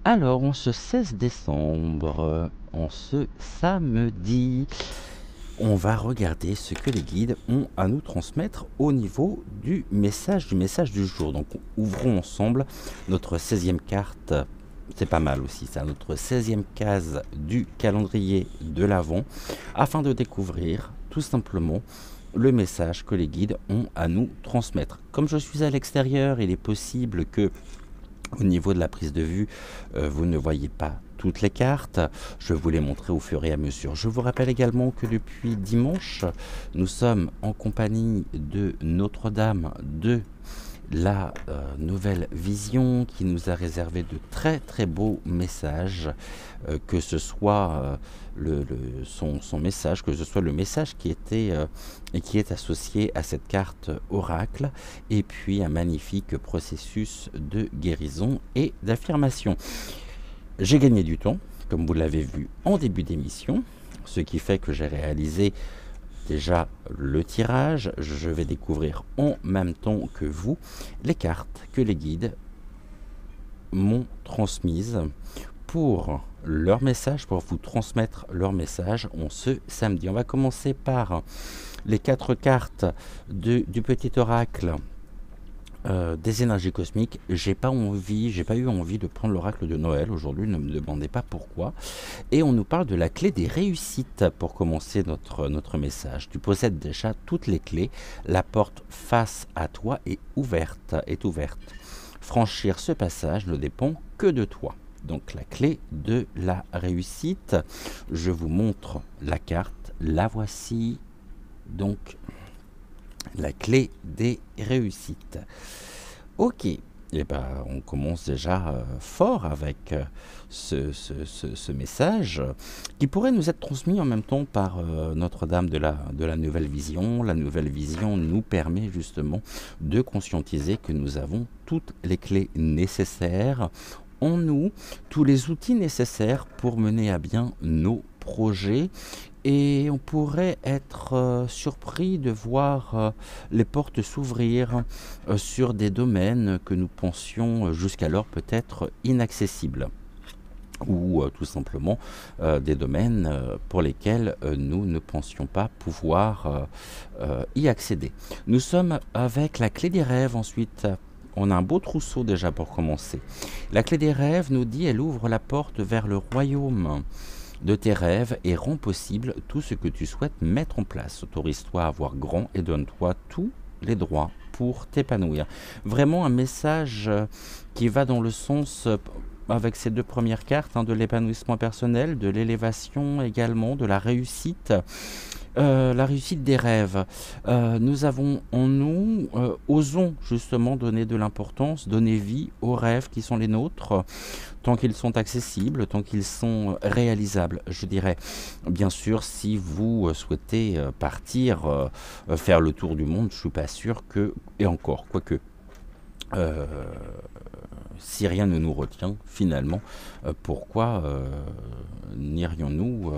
Alors, en ce 16 décembre, en ce samedi, on va regarder ce que les guides ont à nous transmettre au niveau du message du jour. Donc, ouvrons ensemble notre 16e carte. C'est pas mal aussi ça, notre 16e case du calendrier de l'Avent, afin de découvrir tout simplement le message que les guides ont à nous transmettre. Comme je suis à l'extérieur, il est possible que au niveau de la prise de vue, vous ne voyez pas toutes les cartes. Je vais vous les montrer au fur et à mesure. Je vous rappelle également que depuis dimanche, nous sommes en compagnie de Notre-Dame de la nouvelle vision qui nous a réservé de très très beaux messages, que ce soit son message, que ce soit le message qui était et qui est associé à cette carte oracle, et puis un magnifique processus de guérison et d'affirmation. J'ai gagné du temps, comme vous l'avez vu en début d'émission, ce qui fait que j'ai réalisé déjà le tirage. Je vais découvrir en même temps que vous les cartes que les guides m'ont transmises pour leur message, pour vous transmettre leur message en ce samedi. On va commencer par les 4 cartes du petit oracle des énergies cosmiques. J'ai pas eu envie de prendre l'oracle de Noël aujourd'hui, ne me demandez pas pourquoi. Et on nous parle de la clé des réussites pour commencer notre message. Tu possèdes déjà toutes les clés, la porte face à toi est ouverte. Franchir ce passage ne dépend que de toi. Donc la clé de la réussite, je vous montre la carte, la voici. Donc la clé des réussites. Ok, et on commence déjà fort avec ce message qui pourrait nous être transmis en même temps par Notre-Dame de la Nouvelle Vision. La Nouvelle Vision nous permet justement de conscientiser que nous avons toutes les clés nécessaires en nous, tous les outils nécessaires pour mener à bien nos projets. Et on pourrait être surpris de voir les portes s'ouvrir sur des domaines que nous pensions jusqu'alors peut-être inaccessibles, ou tout simplement des domaines pour lesquels nous ne pensions pas pouvoir y accéder. Nous sommes avec la clé des rêves ensuite. On a un beau trousseau déjà pour commencer. La clé des rêves nous dit, elle ouvre la porte vers le royaume de tes rêves et rend possible tout ce que tu souhaites mettre en place. Autorise-toi à voir grand et donne-toi tous les droits pour t'épanouir. Vraiment un message qui va dans le sens, avec ces 2 premières cartes, de l'épanouissement personnel, de l'élévation également, de la réussite des rêves. Nous avons en nous, osons justement donner de l'importance, donner vie aux rêves qui sont les nôtres, tant qu'ils sont accessibles, tant qu'ils sont réalisables, je dirais. Bien sûr, si vous souhaitez partir, faire le tour du monde, je ne suis pas sûr que, et encore, quoique, si rien ne nous retient, finalement, pourquoi n'irions-nous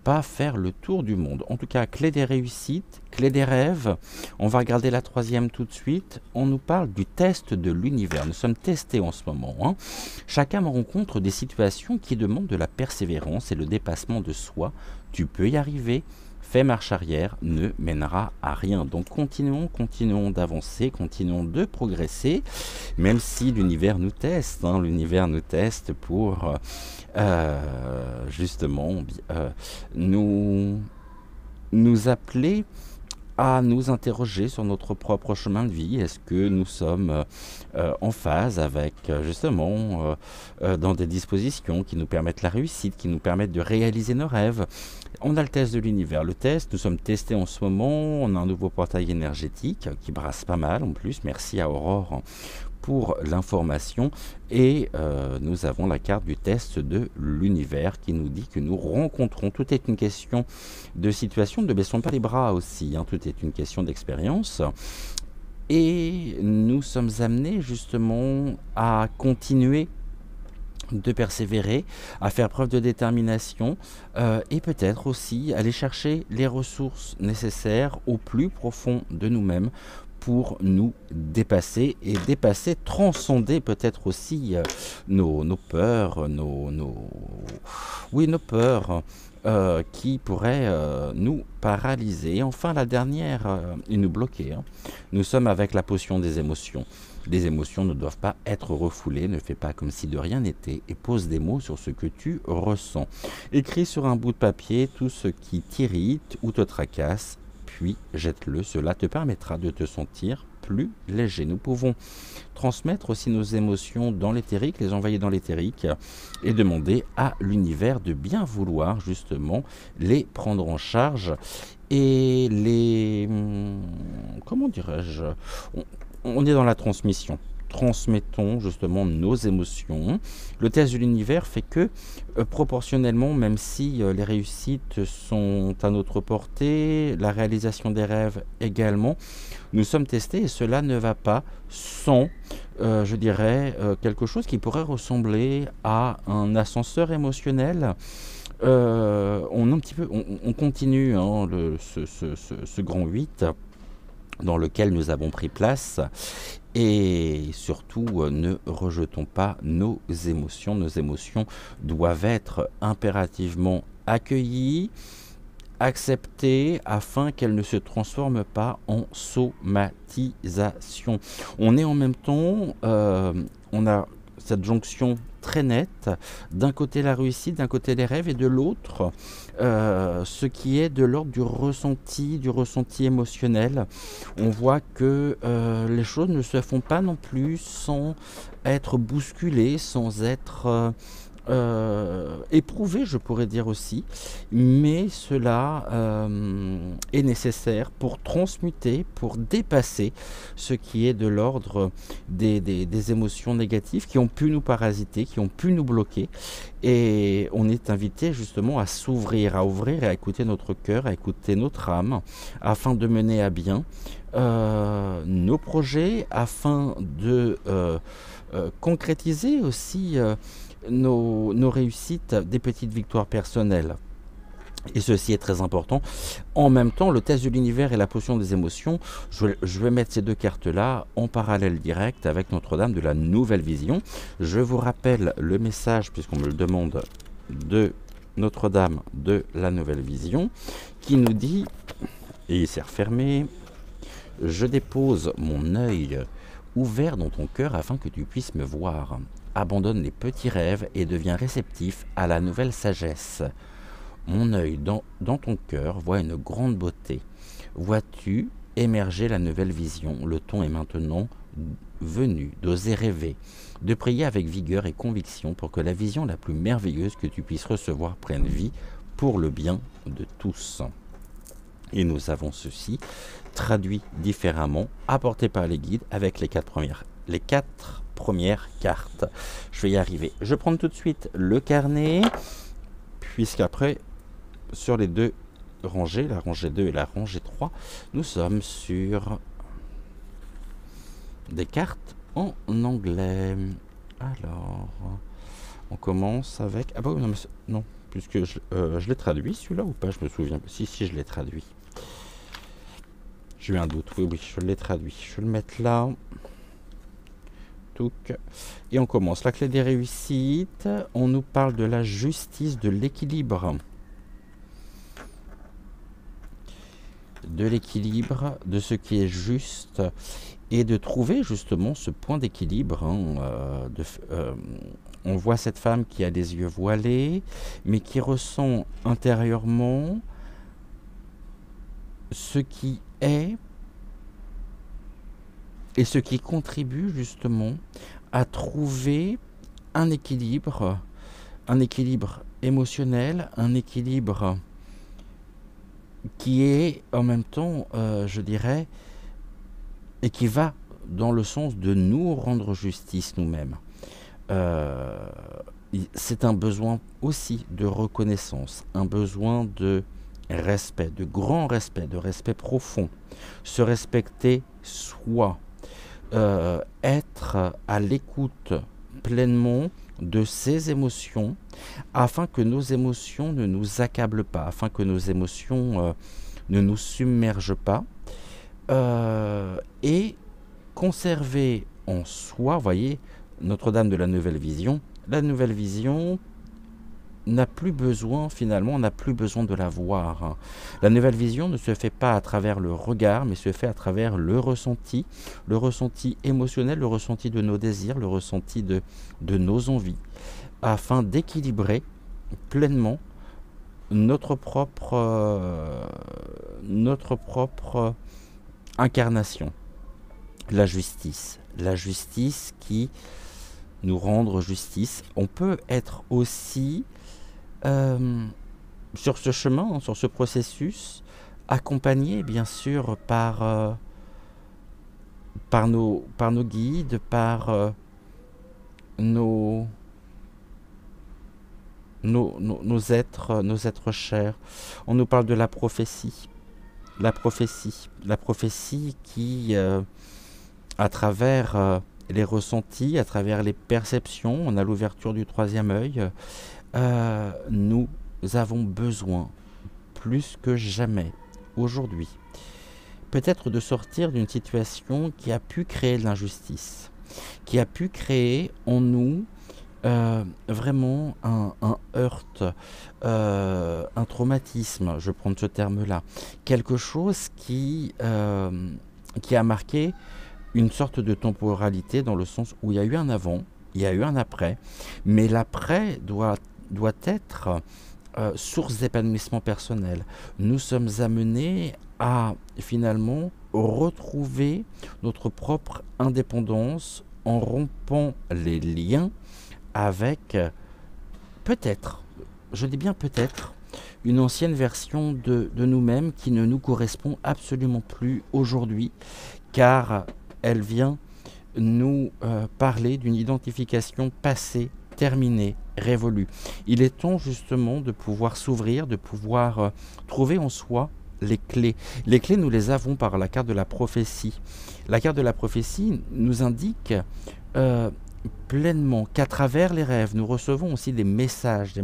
pas faire le tour du monde? En tout cas, clé des réussites, clé des rêves. On va regarder la 3e tout de suite. On nous parle du test de l'univers. Nous sommes testés en ce moment. Chacun rencontre des situations qui demandent de la persévérance et le dépassement de soi. Tu peux y arriver. Fait marche arrière ne mènera à rien. Donc continuons d'avancer, continuons de progresser, même si l'univers nous teste. L'univers nous teste pour justement nous appeler à nous interroger sur notre propre chemin de vie. Est-ce que nous sommes en phase avec justement dans des dispositions qui nous permettent la réussite, qui nous permettent de réaliser nos rêves? On a le test de l'univers. Le test, nous sommes testés en ce moment. On a un nouveau portail énergétique qui brasse pas mal en plus. Merci à Aurore pour l'information. Et nous avons la carte du test de l'univers qui nous dit que nous rencontrons. Tout est une question de situation. Ne baissons pas les bras aussi. Tout est une question d'expérience. Et nous sommes amenés justement à continuer de persévérer, à faire preuve de détermination et peut-être aussi aller chercher les ressources nécessaires au plus profond de nous-mêmes pour nous dépasser et dépasser, transcender peut-être aussi nos peurs, oui, nos peurs qui pourraient nous paralyser. Enfin, la dernière, et nous bloquer. Hein. Nous sommes avec la potion des émotions. Les émotions ne doivent pas être refoulées, ne fais pas comme si de rien n'était et pose des mots sur ce que tu ressens. Écris sur un bout de papier tout ce qui t'irrite ou te tracasse, puis jette-le. Cela te permettra de te sentir plus léger. Nous pouvons transmettre aussi nos émotions dans l'éthérique, les envoyer dans l'éthérique et demander à l'univers de bien vouloir justement les prendre en charge et les... comment dirais-je, on est dans la transmission. Transmettons justement nos émotions. Le test de l'univers fait que proportionnellement, même si les réussites sont à notre portée, la réalisation des rêves également, nous sommes testés et cela ne va pas sans, je dirais, quelque chose qui pourrait ressembler à un ascenseur émotionnel. On continue hein, ce grand 8 dans lequel nous avons pris place et surtout ne rejetons pas nos émotions. Nos émotions doivent être impérativement accueillies, acceptées afin qu'elles ne se transforment pas en somatisation. On est en même temps, on a cette jonction très nette, d'un côté la réussite, d'un côté les rêves et de l'autre ce qui est de l'ordre du ressenti émotionnel. On voit que les choses ne se font pas non plus sans être bousculées, sans être éprouvé, je pourrais dire aussi, mais cela est nécessaire pour transmuter, pour dépasser ce qui est de l'ordre des émotions négatives qui ont pu nous parasiter, qui ont pu nous bloquer, et on est invité justement à s'ouvrir, à ouvrir et à écouter notre cœur, à écouter notre âme, afin de mener à bien nos projets, afin de concrétiser aussi nos réussites, des petites victoires personnelles. Et ceci est très important. En même temps, le test de l'univers et la potion des émotions, je vais mettre ces deux cartes-là en parallèle direct avec Notre-Dame de la Nouvelle Vision. Je vous rappelle le message, puisqu'on me le demande, de Notre-Dame de la Nouvelle Vision, qui nous dit, et il s'est refermé, « Je dépose mon œil ouvert dans ton cœur afin que tu puisses me voir. Abandonne les petits rêves et deviens réceptif à la nouvelle sagesse. Mon œil dans ton cœur voit une grande beauté. Vois-tu émerger la nouvelle vision? Le temps est maintenant venu d'oser rêver, de prier avec vigueur et conviction pour que la vision la plus merveilleuse que tu puisses recevoir prenne vie pour le bien de tous. » Et nous avons ceci traduit différemment, apporté par les guides avec les quatre premières cartes. Je vais y arriver. Je prends tout de suite le carnet, puisqu'après, sur les deux rangées, la rangée 2 et la rangée 3, nous sommes sur des cartes en anglais. Alors, on commence avec... Ah bah oui, non, puisque je l'ai traduit celui-là ou pas, je me souviens. Si, je l'ai traduit. J'ai eu un doute, oui, je l'ai traduit. Je vais le mettre là. Et on commence. La clé des réussites, on nous parle de la justice, de l'équilibre. De l'équilibre, de ce qui est juste, et de trouver justement ce point d'équilibre. On voit cette femme qui a les yeux voilés, mais qui ressent intérieurement ce qui est et ce qui contribue justement à trouver un équilibre émotionnel, un équilibre qui est en même temps, je dirais, et qui va dans le sens de nous rendre justice nous-mêmes. C'est un besoin aussi de reconnaissance, un besoin de respect, de grand respect, de respect profond. Se respecter soi, être à l'écoute pleinement de ses émotions, afin que nos émotions ne nous accablent pas, afin que nos émotions ne nous submergent pas, et conserver en soi, vous voyez, Notre-Dame de la Nouvelle Vision. La Nouvelle Vision n'a plus besoin, finalement, on n'a plus besoin de la voir. La Nouvelle Vision ne se fait pas à travers le regard, mais se fait à travers le ressenti émotionnel, le ressenti de nos désirs, le ressenti de nos envies, afin d'équilibrer pleinement notre propre incarnation. La justice qui nous rendre justice. On peut être aussi sur ce chemin, sur ce processus, accompagné bien sûr par nos guides, par nos êtres chers. On nous parle de la prophétie. La prophétie qui, à travers les ressentis, à travers les perceptions, on a l'ouverture du troisième œil, nous avons besoin, plus que jamais, aujourd'hui, peut-être de sortir d'une situation qui a pu créer de l'injustice, qui a pu créer en nous vraiment un heurt, un traumatisme, je prends ce terme-là, quelque chose qui a marqué une sorte de temporalité dans le sens où il y a eu un avant, il y a eu un après, mais l'après doit être source d'épanouissement personnel. Nous sommes amenés à finalement retrouver notre propre indépendance en rompant les liens avec peut-être, je dis bien peut-être, une ancienne version de nous-mêmes qui ne nous correspond absolument plus aujourd'hui, car elle vient nous parler d'une identification passée, terminée, révolue. Il est temps justement de pouvoir s'ouvrir, de pouvoir trouver en soi les clés. Les clés, nous les avons par la carte de la prophétie. La carte de la prophétie nous indique pleinement qu'à travers les rêves, nous recevons aussi des messages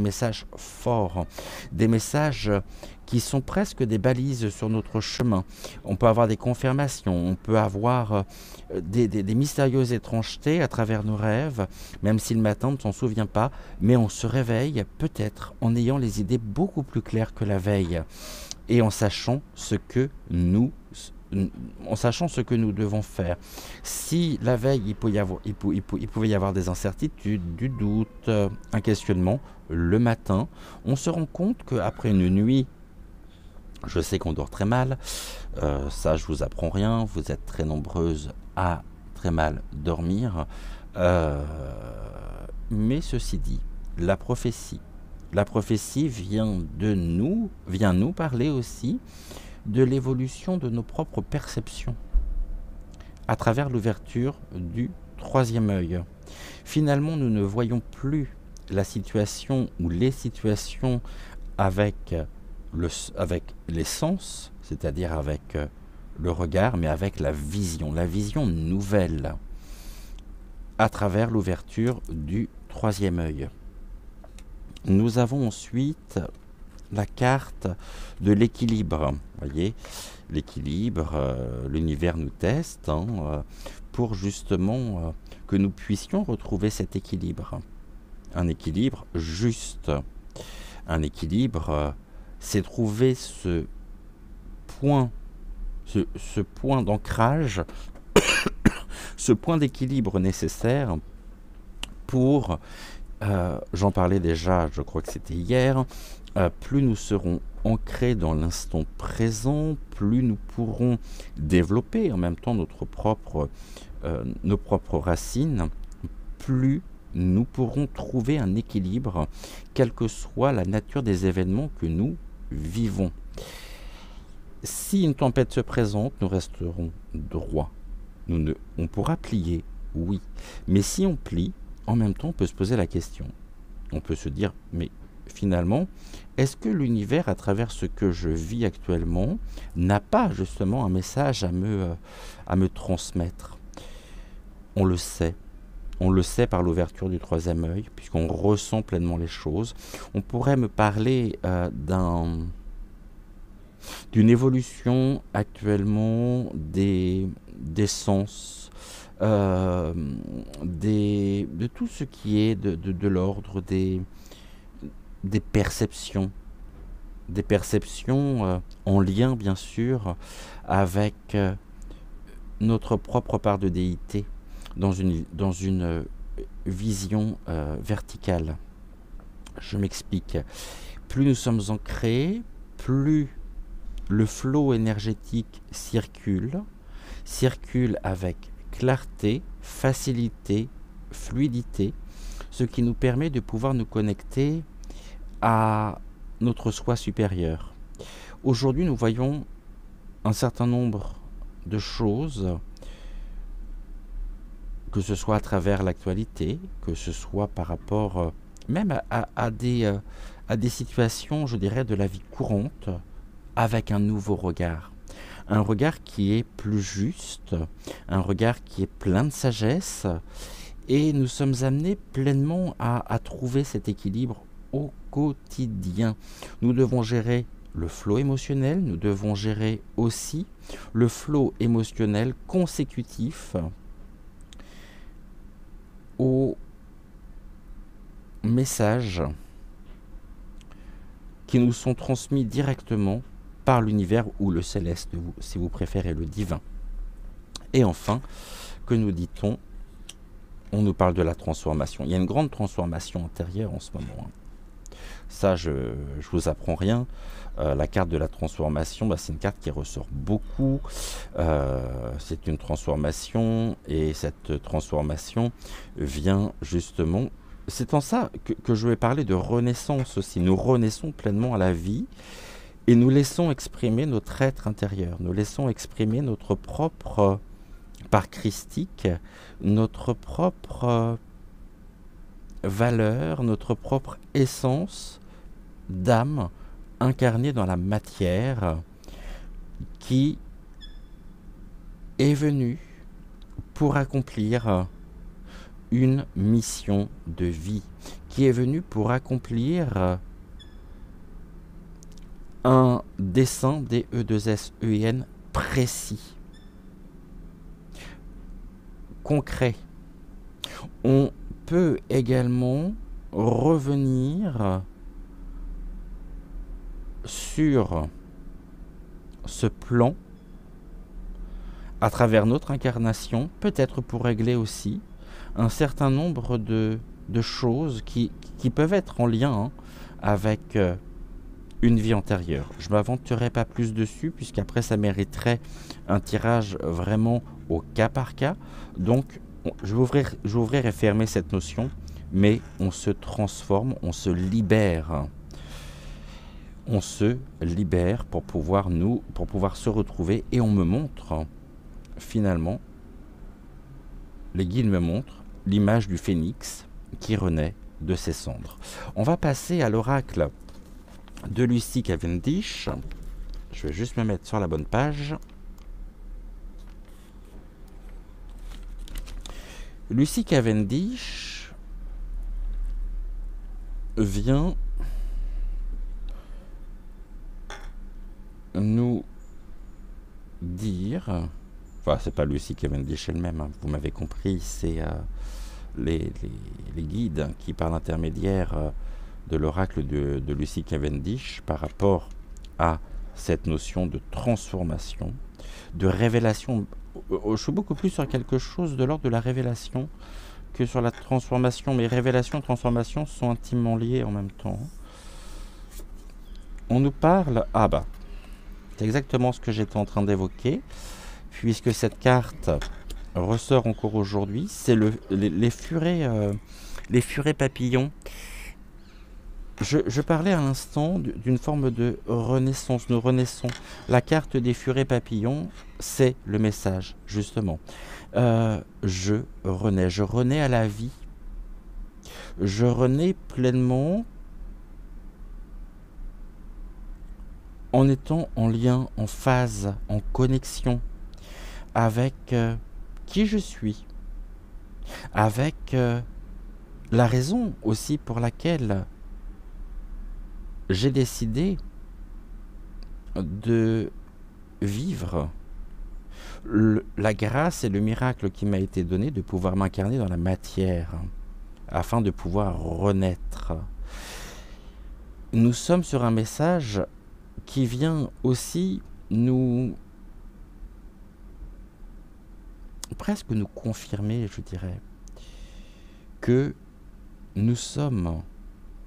forts, des messages qui sont presque des balises sur notre chemin. On peut avoir des confirmations, on peut avoir des mystérieuses étrangetés à travers nos rêves, même si le matin on ne s'en souvient pas, mais on se réveille peut-être en ayant les idées beaucoup plus claires que la veille et en sachant ce que nous devons faire. Si la veille, il pouvait y avoir des incertitudes, du doute, un questionnement, le matin, on se rend compte qu'après une nuit, je sais qu'on dort très mal, ça je vous apprends rien, vous êtes très nombreuses à très mal dormir, mais ceci dit, la prophétie vient nous parler aussi de l'évolution de nos propres perceptions à travers l'ouverture du troisième œil. Finalement, nous ne voyons plus la situation ou les situations avec les sens, c'est-à-dire avec le regard, mais avec la vision nouvelle, à travers l'ouverture du troisième œil. Nous avons ensuite la carte de l'équilibre. Vous voyez, l'équilibre, l'univers nous teste pour justement que nous puissions retrouver cet équilibre. Un équilibre juste. Un équilibre, c'est trouver ce point d'ancrage, ce point d'équilibre nécessaire pour, j'en parlais déjà, je crois que c'était hier, plus nous serons ancrés dans l'instant présent, plus nous pourrons développer en même temps nos propres racines, plus nous pourrons trouver un équilibre, quelle que soit la nature des événements que nous vivons. Si une tempête se présente, nous resterons droits. On pourra plier, oui, mais si on plie, en même temps on peut se poser la question. On peut se dire, mais finalement, est-ce que l'univers, à travers ce que je vis actuellement, n'a pas justement un message à me transmettre? On le sait par l'ouverture du troisième œil, puisqu'on ressent pleinement les choses. On pourrait me parler d'une évolution actuellement des sens, de tout ce qui est de l'ordre des perceptions. Des perceptions en lien, bien sûr, avec notre propre part de déité dans une vision verticale. Je m'explique. Plus nous sommes ancrés, plus le flot énergétique circule avec clarté, facilité, fluidité, ce qui nous permet de pouvoir nous connecter à notre soi supérieur. Aujourd'hui, nous voyons un certain nombre de choses, que ce soit à travers l'actualité, que ce soit par rapport même à des situations, je dirais, de la vie courante, avec un nouveau regard. Un regard qui est plus juste, un regard qui est plein de sagesse, et nous sommes amenés pleinement à trouver cet équilibre au quotidien. Nous devons gérer le flot émotionnel, nous devons gérer aussi le flot émotionnel consécutif aux messages qui nous sont transmis directement par l'univers ou le céleste, si vous préférez le divin. Et enfin, que nous dit-on? On nous parle de la transformation. Il y a une grande transformation intérieure en ce moment. Ça, je vous apprends rien. La carte de la transformation, c'est une carte qui ressort beaucoup. C'est une transformation, et cette transformation vient justement... C'est en ça que je vais parler de renaissance aussi. Nous renaissons pleinement à la vie et nous laissons exprimer notre être intérieur. Nous laissons exprimer notre propre part christique, notre propre valeur, notre propre essence d'âme incarnée dans la matière, qui est venue pour accomplir une mission de vie, qui est venue pour accomplir un dessein, D-E-2-S-E-N, précis, concret. On peut également revenir sur ce plan à travers notre incarnation, peut-être pour régler aussi un certain nombre de choses qui peuvent être en lien avec une vie antérieure. Je ne m'aventurerai pas plus dessus, puisqu'après ça mériterait un tirage vraiment au cas par cas. Donc je vais ouvrir et fermer cette notion, mais on se transforme, on se libère. On se libère pour pouvoir se retrouver, et on me montre finalement, les guides me montrent l'image du phénix qui renaît de ses cendres. On va passer à l'oracle de Lucy Cavendish. Je vais juste me mettre sur la bonne page. Lucy Cavendish vient nous dire, enfin c'est pas Lucy Cavendish elle-même, vous m'avez compris, c'est les guides qui par l'intermédiaire de l'oracle de Lucy Cavendish par rapport à cette notion de transformation, de révélation. Je suis beaucoup plus sur quelque chose de l'ordre de la révélation que sur la transformation, mais révélation et transformation sont intimement liés en même temps. On nous parle, c'est exactement ce que j'étais en train d'évoquer, puisque cette carte ressort encore aujourd'hui, c'est les furets papillons. Je parlais à l'instant d'une forme de renaissance. Nous renaissons. La carte des furets papillons, c'est le message, justement. Je renais à la vie. Je renais pleinement en étant en lien, en phase, en connexion avec qui je suis, avec la raison aussi pour laquelle j'ai décidé de vivre la grâce et le miracle qui m'a été donné de pouvoir m'incarner dans la matière, afin de pouvoir renaître. Nous sommes sur un message qui vient aussi presque nous confirmer, je dirais, que nous sommes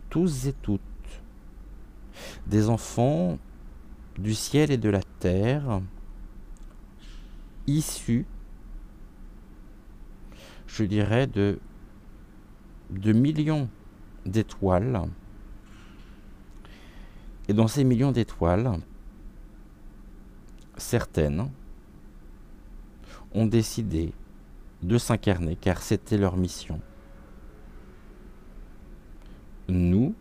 tous et toutes des enfants du ciel et de la terre, issus, je dirais, de millions d'étoiles. Et dans ces millions d'étoiles, certaines ont décidé de s'incarner car c'était leur mission. Nous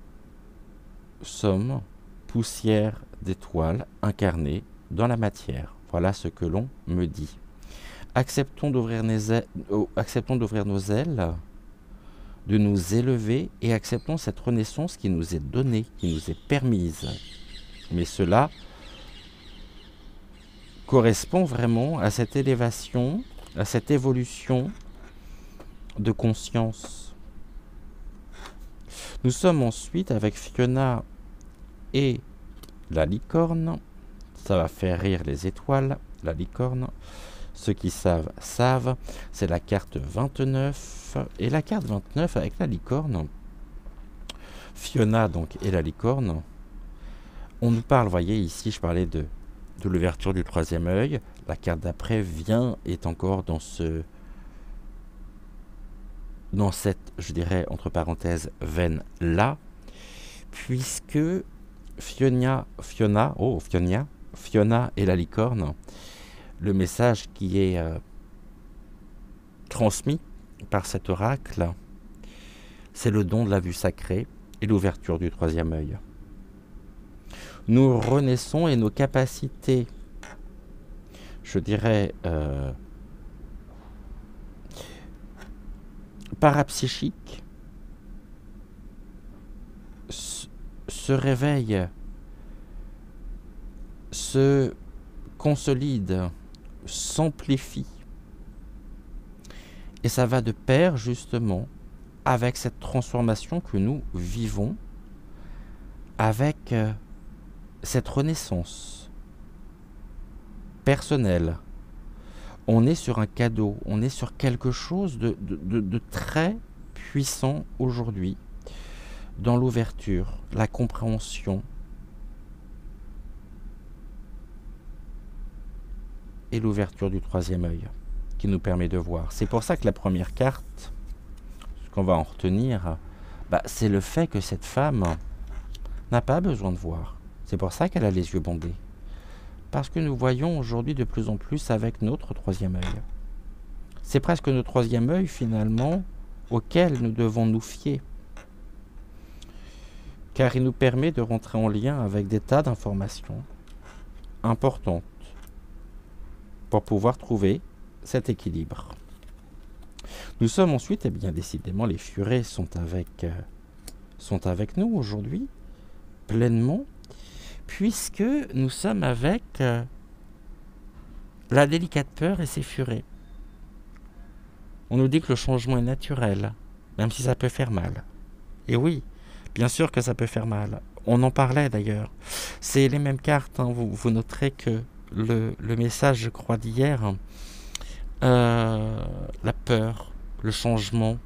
sommes poussière d'étoiles incarnées dans la matière. Voilà ce que l'on me dit. Acceptons d'ouvrir nos ailes, de nous élever et acceptons cette renaissance qui nous est donnée, qui nous est permise. Mais cela correspond vraiment à cette élévation, à cette évolution de conscience. Nous sommes ensuite avec Fiona et la licorne. Ça va faire rire les étoiles, la licorne. Ceux qui savent, savent. C'est la carte 29. Et la carte 29 avec la licorne, Fiona donc et la licorne, on nous parle, voyez ici je parlais de l'ouverture du troisième œil. La carte d'après est encore dans cette, je dirais, entre parenthèses, veine-là, puisque Fiona et la licorne, le message qui est transmis par cet oracle, c'est le don de la vue sacrée et l'ouverture du troisième œil. Nous renaissons et nos capacités, je dirais, parapsychiques, se réveillent, se consolident, s'amplifient. Et ça va de pair justement avec cette transformation que nous vivons, avec cette renaissance personnelle. On est sur un cadeau, on est sur quelque chose de très puissant aujourd'hui, dans l'ouverture, la compréhension et l'ouverture du troisième œil qui nous permet de voir. C'est pour ça que la première carte, ce qu'on va en retenir, c'est le fait que cette femme n'a pas besoin de voir. C'est pour ça qu'elle a les yeux bandés. Parce que nous voyons aujourd'hui de plus en plus avec notre troisième œil. C'est presque notre troisième œil finalement auquel nous devons nous fier. Car il nous permet de rentrer en lien avec des tas d'informations importantes pour pouvoir trouver cet équilibre. Nous sommes ensuite, décidément, les furets sont avec nous aujourd'hui, pleinement, puisque nous sommes avec la délicate peur et ses furets. On nous dit que le changement est naturel, même si ça peut faire mal. Et oui, bien sûr que ça peut faire mal. On en parlait d'ailleurs. C'est les mêmes cartes, hein. Vous noterez que le message, je crois, d'hier, la peur, le changement.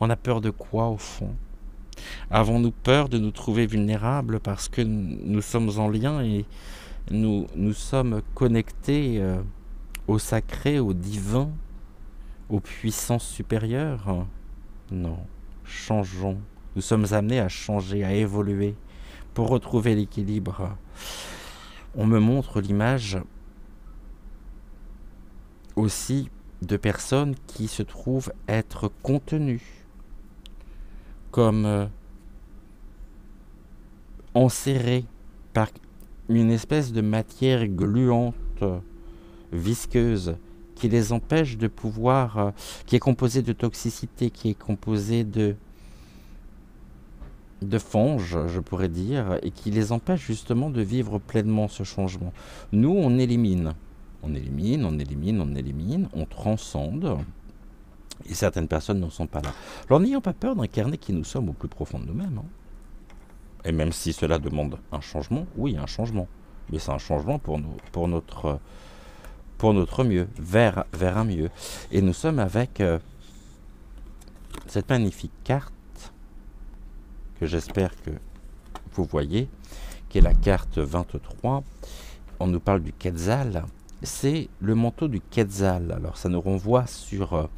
On a peur de quoi au fond? Avons-nous peur de nous trouver vulnérables parce que nous sommes en lien et nous sommes connectés au sacré, au divin, aux puissances supérieures? Non, changeons. Nous sommes amenés à changer, à évoluer pour retrouver l'équilibre. On me montre l'image aussi de personnes qui se trouvent être contenues, comme enserrées par une espèce de matière gluante, visqueuse, qui les empêche de pouvoir, qui est composée de toxicité, qui est composée de de fange, je pourrais dire, et qui les empêche justement de vivre pleinement ce changement. Nous, on élimine. On élimine, on élimine, on élimine, on transcende, et certaines personnes ne sont pas là. Alors n'ayons pas peur d'incarner qui nous sommes au plus profond de nous-mêmes. Hein. Et même si cela demande un changement, oui, un changement. Mais c'est un changement pour notre mieux, vers un mieux. Et nous sommes avec cette magnifique carte que j'espère que vous voyez, qui est la carte 23. On nous parle du Quetzal. C'est le manteau du Quetzal. Alors ça nous renvoie sur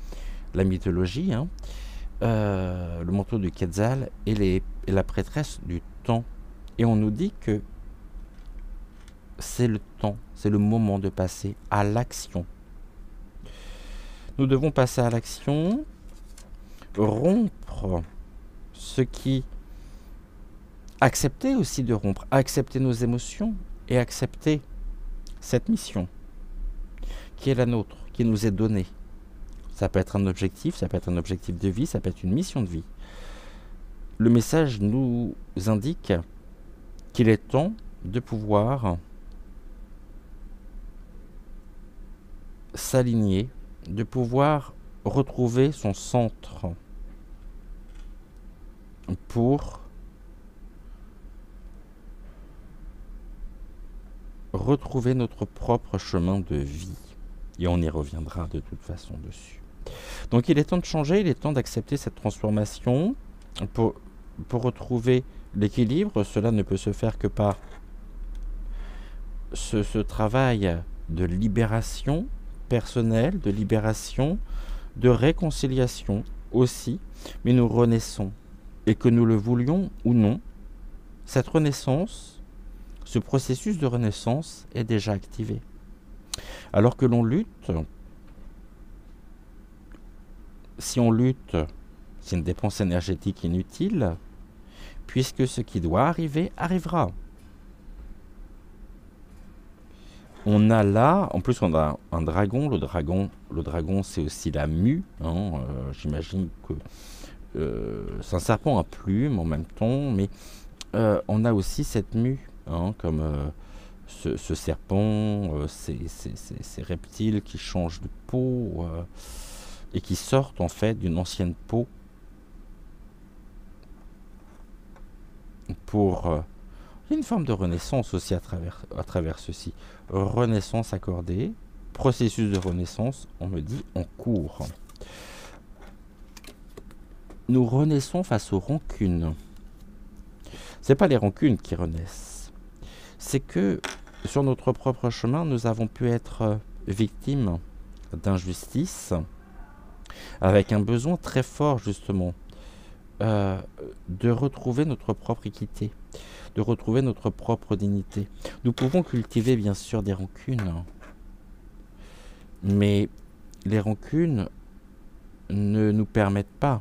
la mythologie. Hein. Le manteau du Quetzal et la prêtresse du temps. Et on nous dit que c'est le temps, c'est le moment de passer à l'action. Nous devons passer à l'action, rompre ce qui... Accepter aussi de rompre, accepter nos émotions et accepter cette mission qui est la nôtre, qui nous est donnée. Ça peut être un objectif, ça peut être un objectif de vie, ça peut être une mission de vie. Le message nous indique qu'il est temps de pouvoir s'aligner, de pouvoir retrouver son centre pour retrouver notre propre chemin de vie. Et on y reviendra de toute façon dessus. Donc il est temps de changer, il est temps d'accepter cette transformation pour retrouver l'équilibre. Cela ne peut se faire que par ce travail de libération personnelle, de libération, de réconciliation aussi. Mais nous renaissons. Et que nous le voulions ou non, cette renaissance, ce processus de renaissance est déjà activé. Alors que l'on lutte, si on lutte, c'est une dépense énergétique inutile, puisque ce qui doit arriver, arrivera. On a là, en plus on a un dragon, le dragon c'est aussi la mue, hein, j'imagine que c'est un serpent à plumes en même temps, mais on a aussi cette mue, hein, comme ce serpent, ces reptiles qui changent de peau et qui sortent en fait d'une ancienne peau pour une forme de renaissance aussi à travers ceci. Renaissance accordée, processus de renaissance, on me dit en cours. Nous renaissons face aux rancunes. Ce n'est pas les rancunes qui renaissent. C'est que sur notre propre chemin, nous avons pu être victimes d'injustice, avec un besoin très fort justement de retrouver notre propre équité, de retrouver notre propre dignité. Nous pouvons cultiver bien sûr des rancunes, mais les rancunes ne nous permettent pas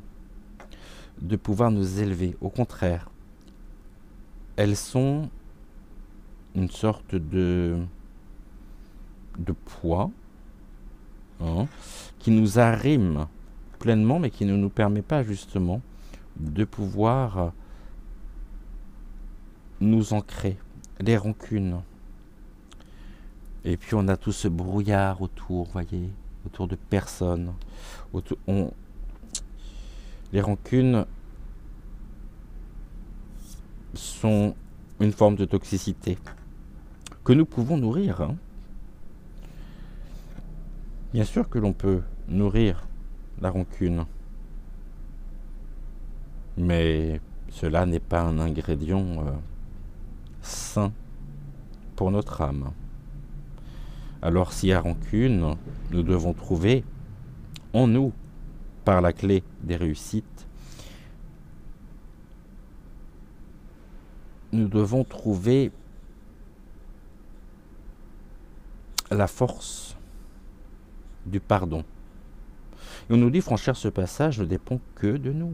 de pouvoir nous élever. Au contraire, elles sont une sorte de poids, hein, qui nous arrime pleinement, mais qui ne nous permet pas justement de pouvoir nous ancrer. Les rancunes. Et puis on a tout ce brouillard autour, voyez, autour de personnes. Les rancunes sont une forme de toxicité que nous pouvons nourrir. Hein. Bien sûr que l'on peut nourrir la rancune, mais cela n'est pas un ingrédient sain pour notre âme. Alors s'il y a rancune, nous devons trouver en nous, par la clé des réussites, nous devons trouver la force du pardon. Et on nous dit franchir ce passage ne dépend que de nous.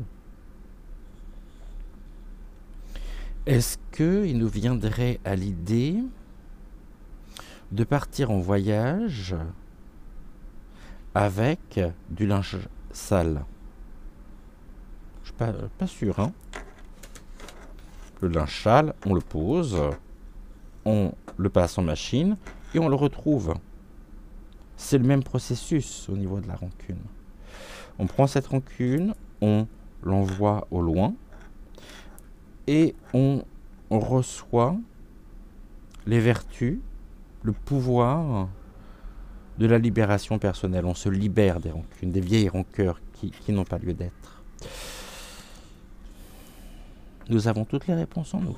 Est-ce qu'il nous viendrait à l'idée de partir en voyage avec du linge sale? Je ne suis pas sûr, hein. Le linge sale, on le pose, on le passe en machine et on le retrouve. C'est le même processus au niveau de la rancune. On prend cette rancune, on l'envoie au loin et on reçoit les vertus, le pouvoir de la libération personnelle. On se libère des rancunes, des vieilles rancœurs qui n'ont pas lieu d'être. Nous avons toutes les réponses en nous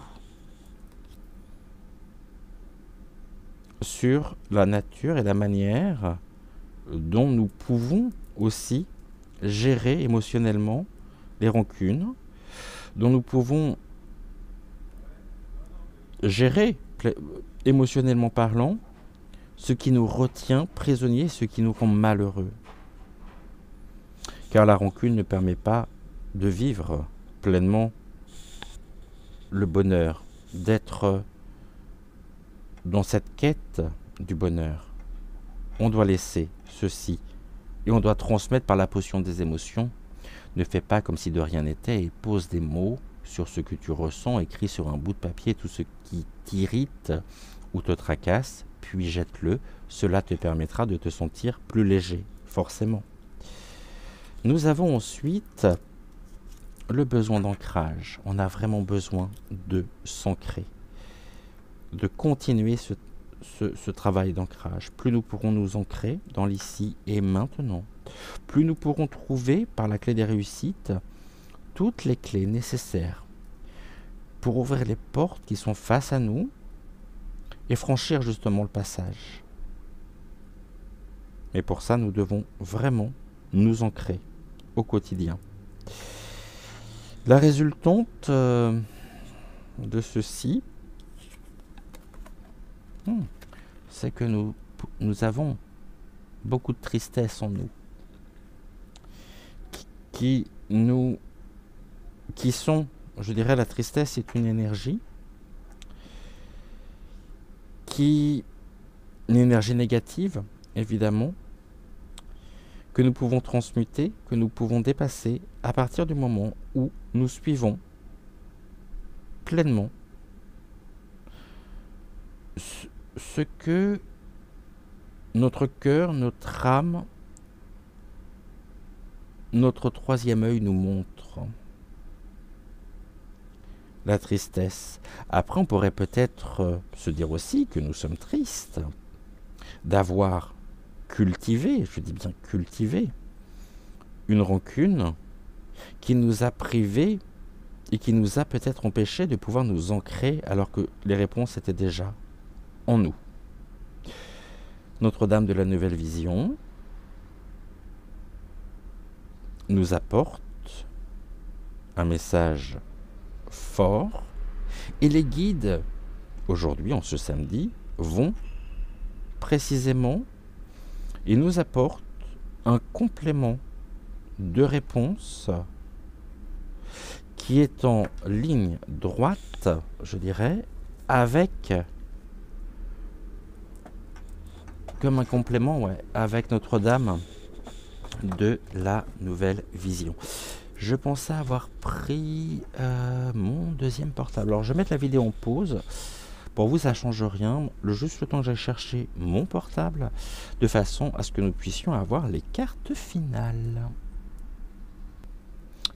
sur la nature et la manière dont nous pouvons aussi gérer émotionnellement les rancunes, dont nous pouvons gérer émotionnellement parlant ce qui nous retient prisonniers, ce qui nous rend malheureux. Car la rancune ne permet pas de vivre pleinement le bonheur, d'être dans cette quête du bonheur. On doit laisser ceci et on doit transmettre par la potion des émotions. Ne fais pas comme si de rien n'était et pose des mots sur ce que tu ressens, écris sur un bout de papier tout ce qui t'irrite ou te tracasse, puis jette-le. Cela te permettra de te sentir plus léger, forcément. Nous avons ensuite le besoin d'ancrage. On a vraiment besoin de s'ancrer, de continuer ce travail d'ancrage. Plus nous pourrons nous ancrer dans l'ici et maintenant, plus nous pourrons trouver par la clé des réussites toutes les clés nécessaires pour ouvrir les portes qui sont face à nous et franchir justement le passage. Et pour ça, nous devons vraiment nous ancrer au quotidien. La résultante de ceci, c'est que nous avons beaucoup de tristesse en nous, qui sont, je dirais, la tristesse est une énergie une énergie négative, évidemment, que nous pouvons transmuter, que nous pouvons dépasser à partir du moment où nous suivons pleinement ce que notre cœur, notre âme, notre troisième œil nous montre. La tristesse. Après, on pourrait peut-être se dire aussi que nous sommes tristes d'avoir cultivé, je dis bien cultivé, une rancune qui nous a privés et qui nous a peut-être empêchés de pouvoir nous ancrer alors que les réponses étaient déjà en nous. Notre-Dame de la Nouvelle Vision nous apporte un message fort et les guides, aujourd'hui, en ce samedi, vont précisément et nous apportent un complément de réponse qui est en ligne droite, je dirais, avec, comme un complément, ouais, avec Notre-Dame de la Nouvelle Vision. Je pensais avoir pris mon deuxième portable. Alors je vais mettre la vidéo en pause. Pour vous, ça ne change rien. Juste le temps que j'aille chercher mon portable, de façon à ce que nous puissions avoir les cartes finales.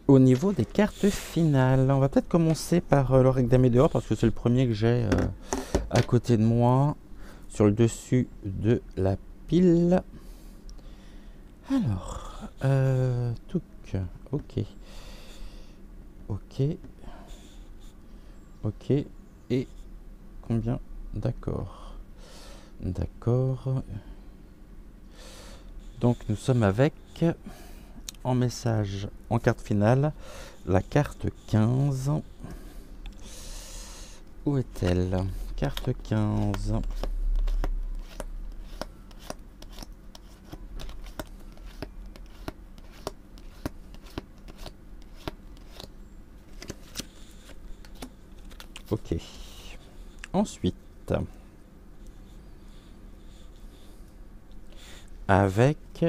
Au niveau des cartes finales, on va peut-être commencer par l'oracle d'Amé dehors, parce que c'est le premier que j'ai à côté de moi, sur le dessus de la pile. Alors, ok. Et combien? D'accord. Donc nous sommes avec, en message, en carte finale, la carte 15. Où est-elle? Carte 15. Ok. Ensuite, avec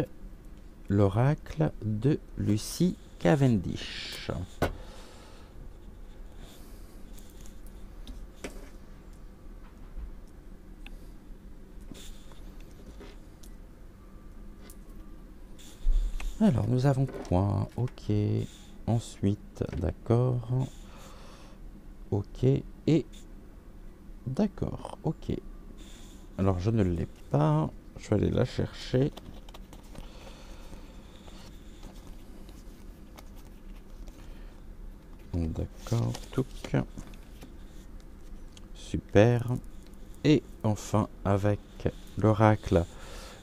l'oracle de Lucie Cavendish. Alors, nous avons quoi? Ok. Ensuite, d'accord. Ok. Et d'accord. Ok. Alors, je ne l'ai pas. Je vais aller la chercher. D'accord. Touc. Super. Et enfin, avec l'oracle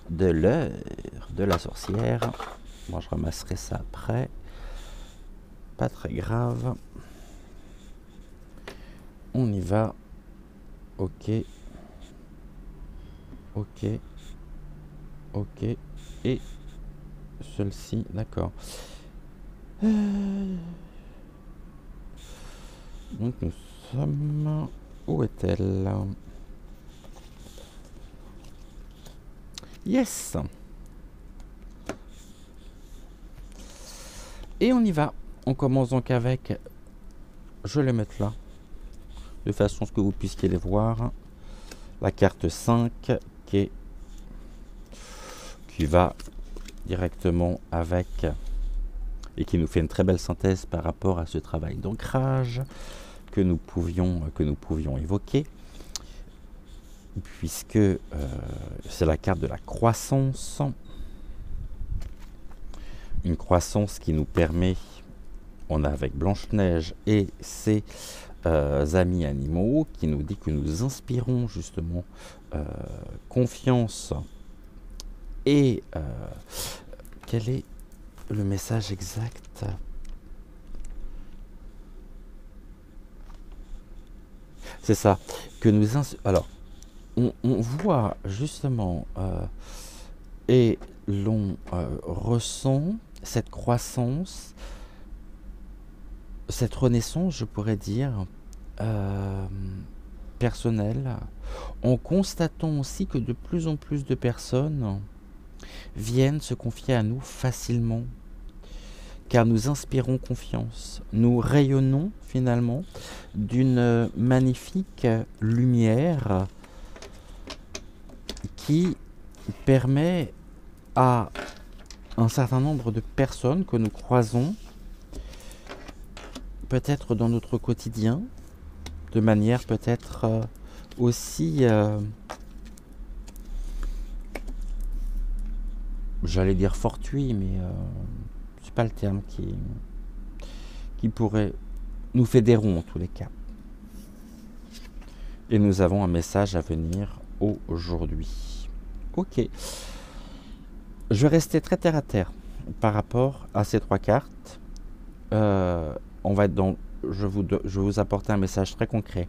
de l'heure de la sorcière. Moi, je ramasserai ça après. Pas très grave. On y va. Ok. Ok. Ok. Et celle-ci, d'accord. Donc nous sommes... Où est-elle? Yes. Et on y va. On commence donc avec... Je vais les mettre là. De façon à ce que vous puissiez les voir. La carte 5 qui va directement avec... Et qui nous fait une très belle synthèse par rapport à ce travail d'ancrage que nous pouvions évoquer. Puisque c'est la carte de la croissance. Une croissance qui nous permet, on a avec Blanche-Neige et ses amis animaux, qui nous dit que nous inspirons justement confiance. Et quel est le message exact? C'est ça, que nous... Alors, on voit justement et l'on ressent cette croissance, cette renaissance, je pourrais dire, personnelle, en constatant aussi que de plus en plus de personnes viennent se confier à nous facilement, car nous inspirons confiance. Nous rayonnons finalement d'une magnifique lumière qui permet à un certain nombre de personnes que nous croisons, peut-être dans notre quotidien, de manière peut-être aussi, j'allais dire fortuite, mais c'est pas le terme qui pourrait nous fédérons en tous les cas. Et nous avons un message à venir aujourd'hui. Ok. Je vais rester très terre à terre par rapport à ces trois cartes. On va être dans... Je vais vous apporter un message très concret.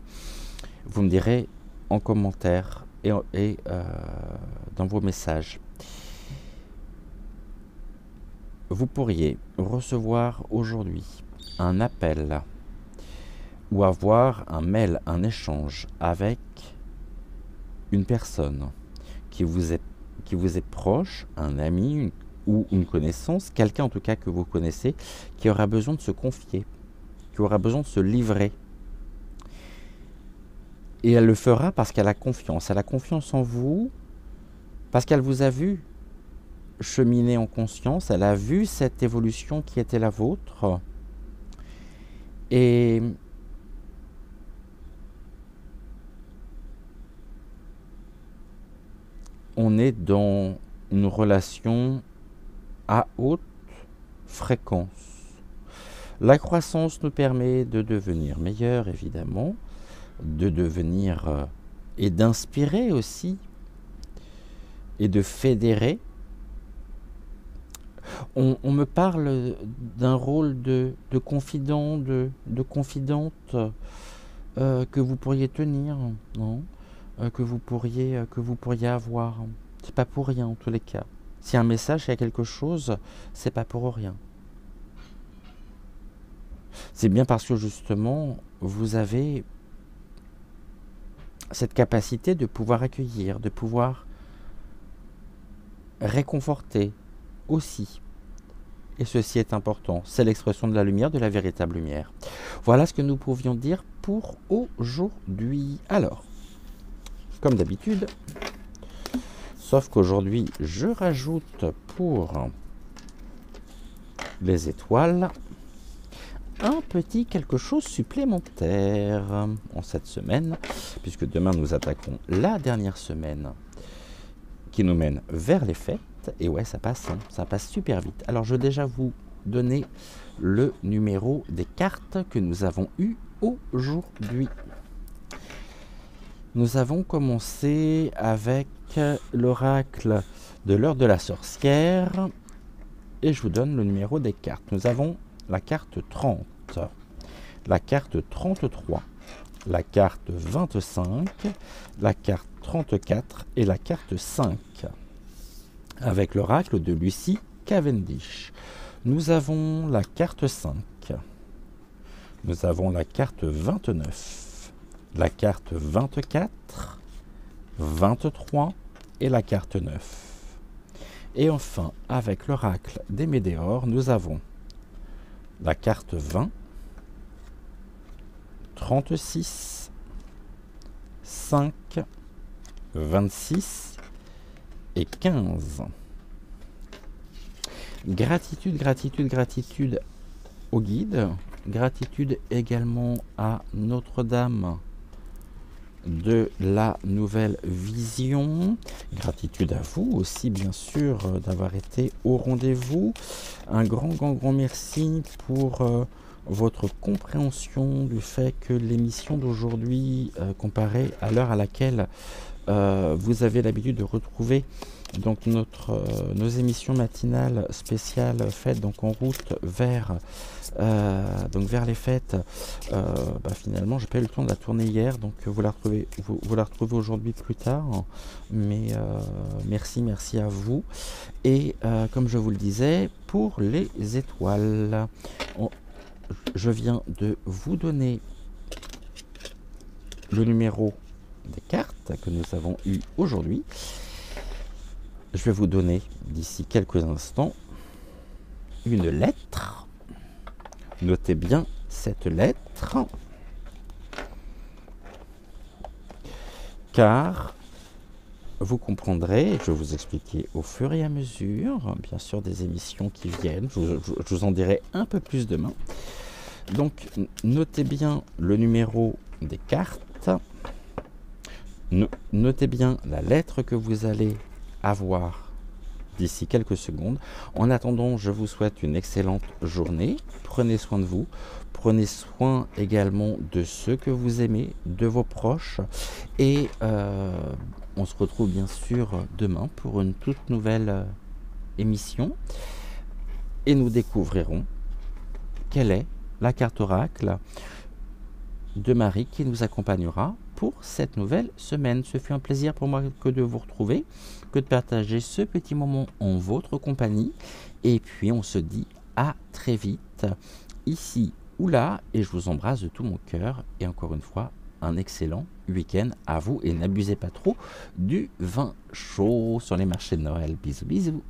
Vous me direz en commentaire et dans vos messages. Vous pourriez recevoir aujourd'hui un appel ou avoir un mail, un échange avec une personne qui vous est proche, un ami ou une connaissance, quelqu'un en tout cas que vous connaissez, qui aura besoin de se confier, qui aura besoin de se livrer. Et elle le fera parce qu'elle a confiance. Elle a confiance en vous, parce qu'elle vous a vu cheminer en conscience, elle a vu cette évolution qui était la vôtre. Et on est dans une relation à haute fréquence. La croissance nous permet de devenir meilleur, évidemment, de devenir et d'inspirer aussi, et de fédérer. On me parle d'un rôle de confident, de confidente que vous pourriez tenir, non ? Que vous pourriez avoir. C'est pas pour rien en tous les cas. Si un message, il y a quelque chose, c'est pas pour rien. C'est bien parce que justement, vous avez cette capacité de pouvoir accueillir, de pouvoir réconforter aussi. Et ceci est important. C'est l'expression de la lumière, de la véritable lumière. Voilà ce que nous pouvions dire pour aujourd'hui. Alors, comme d'habitude, sauf qu'aujourd'hui, je rajoute pour les étoiles, un petit quelque chose supplémentaire en cette semaine, puisque demain nous attaquons la dernière semaine qui nous mène vers les fêtes. Et ouais, ça passe super vite. Alors je vais déjà vous donner le numéro des cartes que nous avons eues aujourd'hui. Nous avons commencé avec l'oracle de l'heure de la sorcière et je vous donne le numéro des cartes. Nous avons la carte 30, la carte 33, la carte 25, la carte 34 et la carte 5. Avec l'oracle de Lucie Cavendish. Nous avons la carte 5, nous avons la carte 29, la carte 24, 23 et la carte 9. Et enfin, avec l'oracle des Médéors, nous avons la carte 20, 36, 5, 26 et 15. Gratitude, gratitude, gratitude au guide. Gratitude également à Notre-Dame de la Nouvelle Vision. Gratitude à vous aussi, bien sûr, d'avoir été au rendez-vous. Un grand merci pour votre compréhension du fait que l'émission d'aujourd'hui, comparée à l'heure à laquelle vous avez l'habitude de retrouver donc nos émissions matinales spéciales faites donc en route vers les fêtes. Finalement, j'ai pas eu le temps de la tourner hier, donc vous la retrouvez aujourd'hui plus tard. Mais merci à vous. Et comme je vous le disais, pour les étoiles, je viens de vous donner le numéro des cartes que nous avons eues aujourd'hui. Je vais vous donner d'ici quelques instants une lettre. Notez bien cette lettre, car vous comprendrez, et je vais vous expliquer au fur et à mesure, bien sûr, des émissions qui viennent. Je vous en dirai un peu plus demain. Donc, notez bien le numéro des cartes. Notez bien la lettre que vous allez avoir d'ici quelques secondes. En attendant, je vous souhaite une excellente journée. Prenez soin de vous. Prenez soin également de ceux que vous aimez, de vos proches. Et on se retrouve bien sûr demain pour une toute nouvelle émission. Et nous découvrirons quelle est la carte oracle de Marie qui nous accompagnera pour cette nouvelle semaine. Ce fut un plaisir pour moi que de vous retrouver, que de partager ce petit moment en votre compagnie. Et puis on se dit à très vite, ici ou là, et je vous embrasse de tout mon cœur. Et encore une fois, un excellent week-end à vous et n'abusez pas trop du vin chaud sur les marchés de Noël. Bisous bisous.